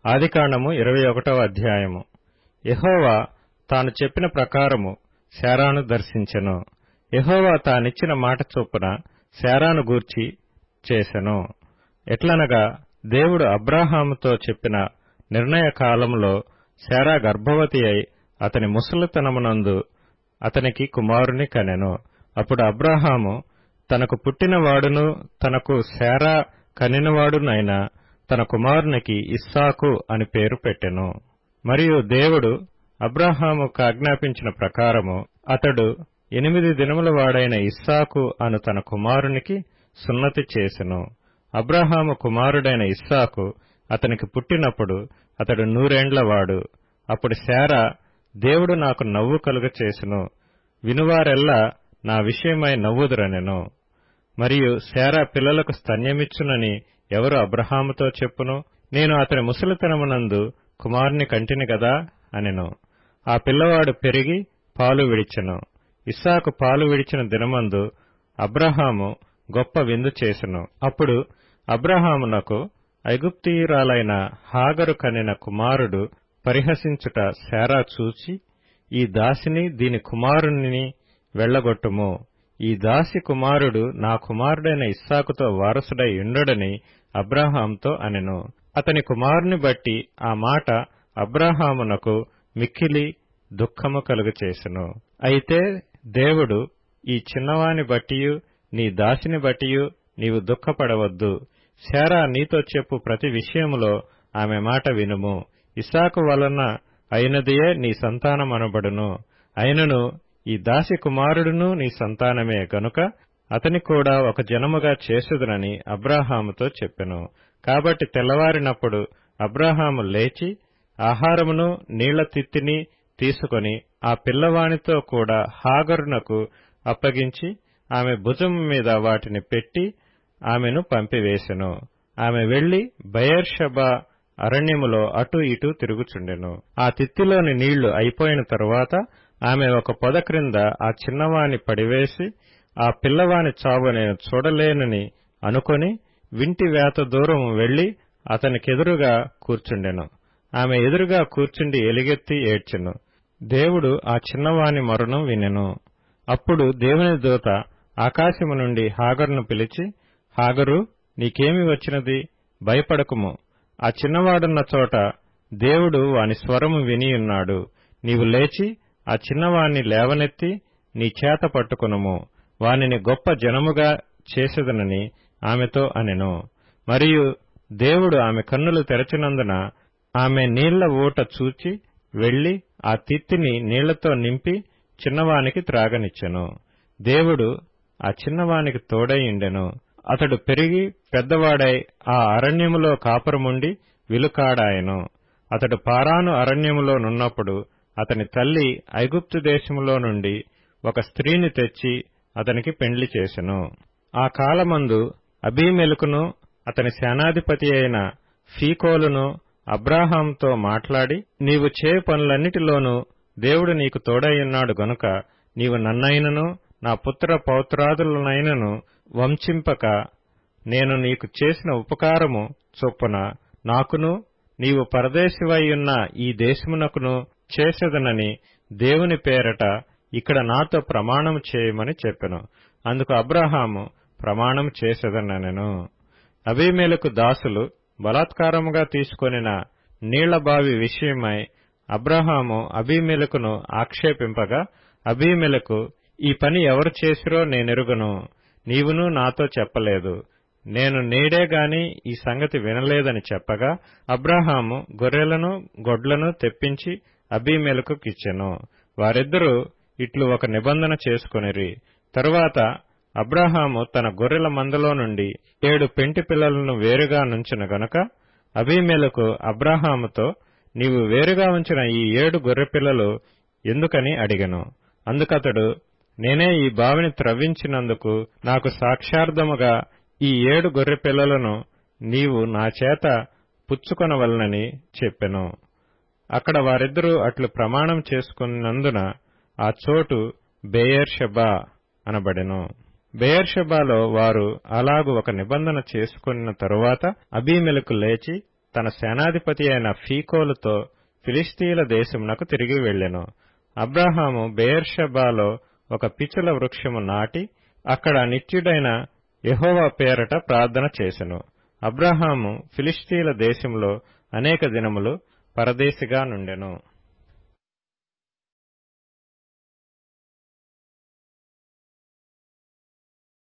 ఆదికాండము 21వ అధ్యాయము. యెహోవా తాను చెప్పిన ప్రకారము శారాను దర్శించెను. యెహోవా తానిచ్చిన మాట చొప్పున శారాను గూర్చి చేసెను. ఎట్లనగా దేవుడు అబ్రాహాముతో చెప్పిన నిర్ణయ కాలములో శారా గర్భవతి అయి అతని ముసలితనమునందు అతనికి కుమారుని కనెను. అప్పుడు అబ్రాహాము తనకు పుట్టినవాడును తనకు శారా కనినవాడునైన తన కుమారునికి ఇస్సాకు అని పేరు పెట్టెను. మరియు దేవుడు అబ్రాహాముకు ఆజ్ఞాపించిన ప్రకారము అతడు 8 దినముల వాడైన ఇస్సాకు అను తన కుమారునికి సున్నతి చేసెను. అబ్రాహాము కుమారుడైన ఇస్సాకు అతనికి పుట్టినప్పుడు అతడు 100 ఏండ్లవాడు. అప్పుడు శారా, దేవుడు నాకు నవ్వు కలుగచేసెను, వినువారెల్లా నా విషయమై నవ్వుదురనెను. మరియు శారా పిల్లలకు స్తన్యమిచ్చునని ఎవరు అబ్రాహాముతో చెప్పును? నేను అతని ముసలితనమునందు కుమారుని కంటిని గదా అనెను. ఆ పిల్లవాడు పెరిగి పాలు విడిచెను. ఇస్సాకు పాలు విడిచిన దినమందు అబ్రాహాము గొప్ప విందు చేసెను. అప్పుడు అబ్రాహామునకు ఐగుప్తీయురాలైన హాగరు కనిన కుమారుడు పరిహసించుట శారా చూచి, ఈ దాసిని దీని కుమారుని వెళ్లగొట్టుము, ఈ దాసి కుమారుడు నా కుమారుడైన ఇస్సాకుతో వారసుడై ఉండడని అబ్రాహాముతో అనెను. అతని కుమారుని బట్టి ఆ మాట అబ్రాహామునకు మిక్కిలి దుఃఖము కలుగచేసెను. అయితే దేవుడు, ఈ చిన్నవాని బట్టియు నీ దాసిని బట్టియు నీవు దుఃఖపడవద్దు. శారా నీతో చెప్పు ప్రతి విషయములో ఆమె మాట వినుము. ఇస్సాకు వలన అయినదియే నీ సంతానమనబడును. అయినను ఈ దాసి కుమారుడును నీ సంతానమే గనుక అతని కూడా ఒక జనముగా చేసేదనని అబ్రాహాముతో చెప్పెను. కాబట్టి తెల్లవారినప్పుడు అబ్రాహాము లేచి ఆహారమును నీళ్ల తిత్తిని తీసుకొని ఆ పిల్లవానితో కూడా హాగరునకు అప్పగించి ఆమె భుజము మీద వాటిని పెట్టి ఆమెను పంపివేసెను. ఆమె వెళ్లి బెయేర్షెబా అరణ్యములో అటూ ఇటూ తిరుగుచుండెను. ఆ తిత్తిలోని నీళ్లు అయిపోయిన తరువాత ఆమె ఒక పొద క్రింద ఆ చిన్నవాని పడివేసి, ఆ పిల్లవాని చావు నేను చూడలేనని అనుకొని వింటి వేత దూరము వెళ్లి అతనికెదురుగా కూర్చుండెను. ఆమె ఎదురుగా కూర్చుండి ఎలుగెత్తి ఏడ్చెను. దేవుడు ఆ చిన్నవాని మరణం వినెను. అప్పుడు దేవుని దూత ఆకాశము నుండి హాగరును పిలిచి, హాగరు, నీకేమి వచ్చినది? భయపడకుము. ఆ చిన్నవాడున్న చోట దేవుడు వాని స్వరము వినియున్నాడు. నీవు లేచి ఆ చిన్నవాణ్ణి లేవనెత్తి నీ చేత పట్టుకొనుము, వానిని గొప్ప జనముగా చేసెదనని ఆమెతో అనెను. మరియు దేవుడు ఆమె కన్నులు తెరచినందున ఆమె నీళ్ల ఊట చూచి వెళ్లి ఆ తిత్తిని నీళ్లతో నింపి చిన్నవానికి త్రాగనిచ్చెను. దేవుడు ఆ చిన్నవానికి తోడైయుండెను. అతడు పెరిగి పెద్దవాడై ఆ అరణ్యములో కాపురముండి విలుకాడాయెను. అతడు పారాను అరణ్యములో నున్నప్పుడు అతని తల్లి ఐగుప్తు దేశములో నుండి ఒక స్త్రీని తెచ్చి అతనికి పెండ్లి చేసెను. ఆ కాలమందు అబీమెలకును అతని సేనాధిపతి అయిన ఫీకోలును అబ్రాహాముతో మాట్లాడి, నీవు చేయు పనులన్నిటిలోనూ దేవుడు నీకు తోడైయున్నాడు గనుక నీవు నన్నైనను నా పుత్ర పౌత్రాదులనైనను వంచింపక నేను నీకు చేసిన ఉపకారము చొప్పున నాకును నీవు పరదేశివైయున్న ఈ దేశమునకును చేసేదనని దేవుని పేరట ఇక్కడ నాతో ప్రమాణం చేయమని చెప్పెను. అందుకు అబ్రాహాము ప్రమాణం చేసేదనెను. అబీమెలెకు దాసులు బలాత్కారముగా తీసుకొనిన నీళ్లబావి విషయమై అబ్రాహాము అబీమెలెకును ఆక్షేపింపగా, అబీమెలెకు, ఈ పని ఎవరు చేసిరో నేనెరుగను, నీవును నాతో చెప్పలేదు, నేను నేడేగాని ఈ సంగతి వినలేదని చెప్పగా, అబ్రాహాము గొర్రెలను గొడ్లను తెప్పించి అబీమెలెకుకిచ్చెను. వారిద్దరూ ఇట్లు ఒక నిబంధన చేసుకొనిరి. తరువాత అబ్రాహాము తన గొర్రెల మందలో నుండి 7 పెంటి పిల్లలను వేరుగా నుంచెను గనుక అబీమెలెకు అబ్రాహాముతో, నీవు వేరుగా ఉంచిన ఈ 7 గొర్రెపిల్లలు ఎందుకని అడిగెను. అందుకతడు, నేనే ఈ బావిని త్రవ్వించినందుకు నాకు సాక్షార్థముగా ఈ 7 గొర్రెపిల్లలను నీవు నా చేత పుచ్చుకొనవలనని చెప్పెను. అక్కడ వారిద్దరూ అట్లు ప్రమాణం చేసుకున్నందున ఆ చోటు బెయేర్షెబా అనబడెను. బెయేర్షెబాలో వారు అలాగు ఒక నిబంధన చేసుకున్న తరువాత అబీమెలెకు లేచి తన సేనాధిపతి అయిన ఫీకోలుతో ఫిలిష్తీయుల దేశమునకు తిరిగి వెళ్ళెను. అబ్రాహాము బెయేర్షెబాలో ఒక పిచుల వృక్షము నాటి అక్కడ నిత్యుడైన యెహోవా పేరట ప్రార్థన చేసెను. అబ్రాహాము ఫిలిష్తీయుల దేశంలో అనేక దినములు పరదేశిగా నుండెను.